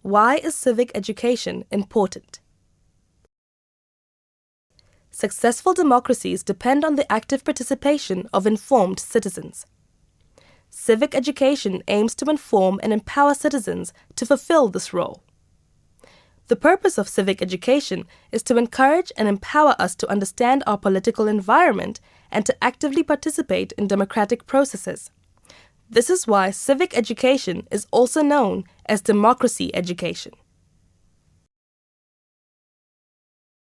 Why is civic education important? Successful democracies depend on the active participation of informed citizens. Civic education aims to inform and empower citizens to fulfill this role. The purpose of civic education is to encourage and empower us to understand our political environment and to actively participate in democratic processes. This is why civic education is also known as democracy education.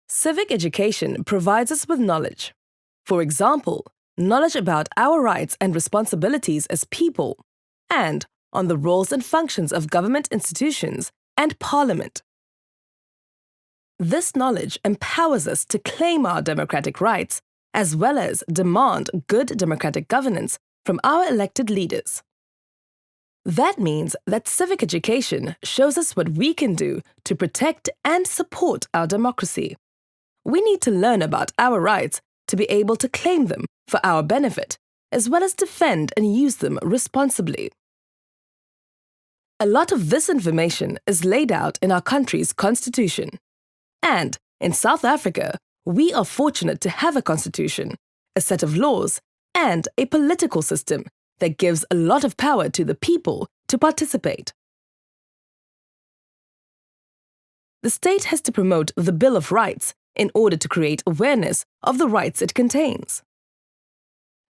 Civic education provides us with knowledge. For example, knowledge about our rights and responsibilities as people, and on the roles and functions of government institutions and parliament. This knowledge empowers us to claim our democratic rights, as well as demand good democratic governance from our elected leaders. That means that civic education shows us what we can do to protect and support our democracy. We need to learn about our rights to be able to claim them for our benefit, as well as defend and use them responsibly. A lot of this information is laid out in our country's constitution. And in South Africa, we are fortunate to have a constitution, a set of laws, and a political system that gives a lot of power to the people to participate. The state has to promote the Bill of Rights in order to create awareness of the rights it contains.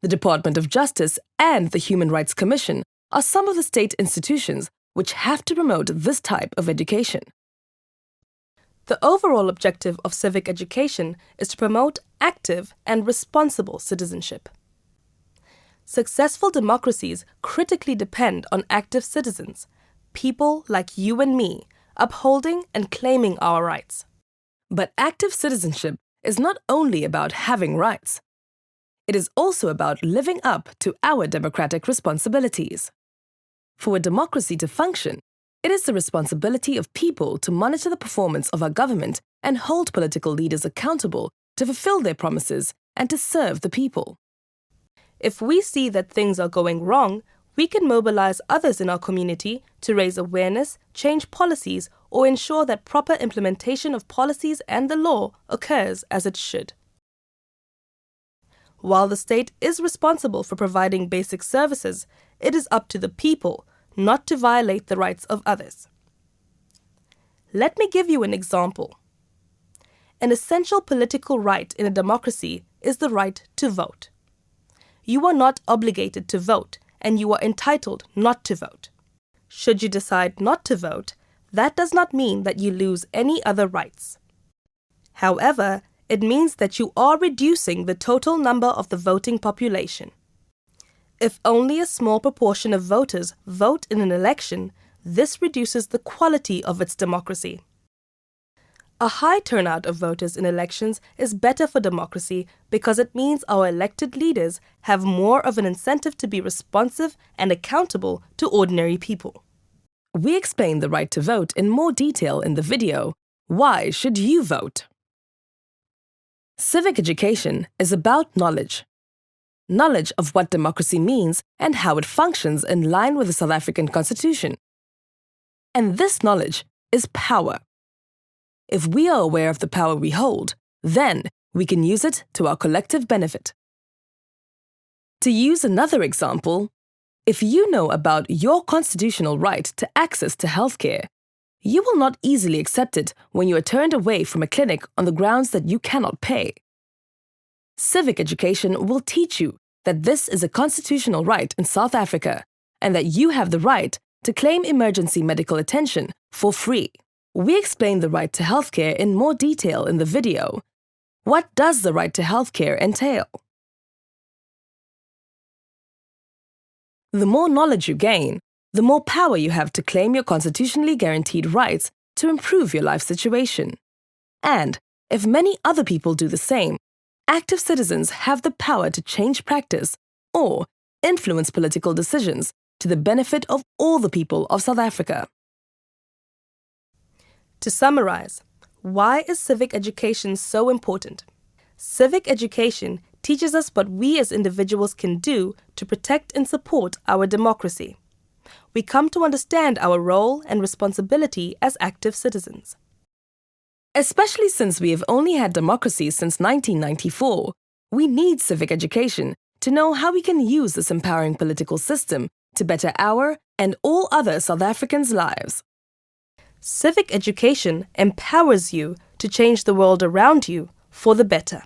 The Department of Justice and the Human Rights Commission are some of the state institutions which have to promote this type of education. The overall objective of civic education is to promote active and responsible citizenship. Successful democracies critically depend on active citizens, people like you and me, upholding and claiming our rights. But active citizenship is not only about having rights. It is also about living up to our democratic responsibilities. For a democracy to function, it is the responsibility of people to monitor the performance of our government and hold political leaders accountable to fulfill their promises and to serve the people. If we see that things are going wrong, we can mobilize others in our community to raise awareness, change policies, or ensure that proper implementation of policies and the law occurs as it should. While the state is responsible for providing basic services, it is up to the people not to violate the rights of others. Let me give you an example. An essential political right in a democracy is the right to vote. You are not obligated to vote, and you are entitled not to vote. Should you decide not to vote, that does not mean that you lose any other rights. However, it means that you are reducing the total number of the voting population. If only a small proportion of voters vote in an election, this reduces the quality of its democracy. A high turnout of voters in elections is better for democracy because it means our elected leaders have more of an incentive to be responsive and accountable to ordinary people. We explain the right to vote in more detail in the video, Why Should You Vote? Civic education is about knowledge. Knowledge of what democracy means and how it functions in line with the South African Constitution. And this knowledge is power. If we are aware of the power we hold, then we can use it to our collective benefit. To use another example, if you know about your constitutional right to access to healthcare, you will not easily accept it when you are turned away from a clinic on the grounds that you cannot pay. Civic education will teach you that this is a constitutional right in South Africa and that you have the right to claim emergency medical attention for free. We explain the right to healthcare in more detail in the video. What does the right to healthcare entail? The more knowledge you gain, the more power you have to claim your constitutionally guaranteed rights to improve your life situation. And if many other people do the same, active citizens have the power to change practice or influence political decisions to the benefit of all the people of South Africa. To summarize, why is civic education so important? Civic education teaches us what we as individuals can do to protect and support our democracy. we come to understand our role and responsibility as active citizens. Especially since we have only had democracy since 1994, we need civic education to know how we can use this empowering political system to better our and all other South Africans' lives. Civic education empowers you to change the world around you for the better.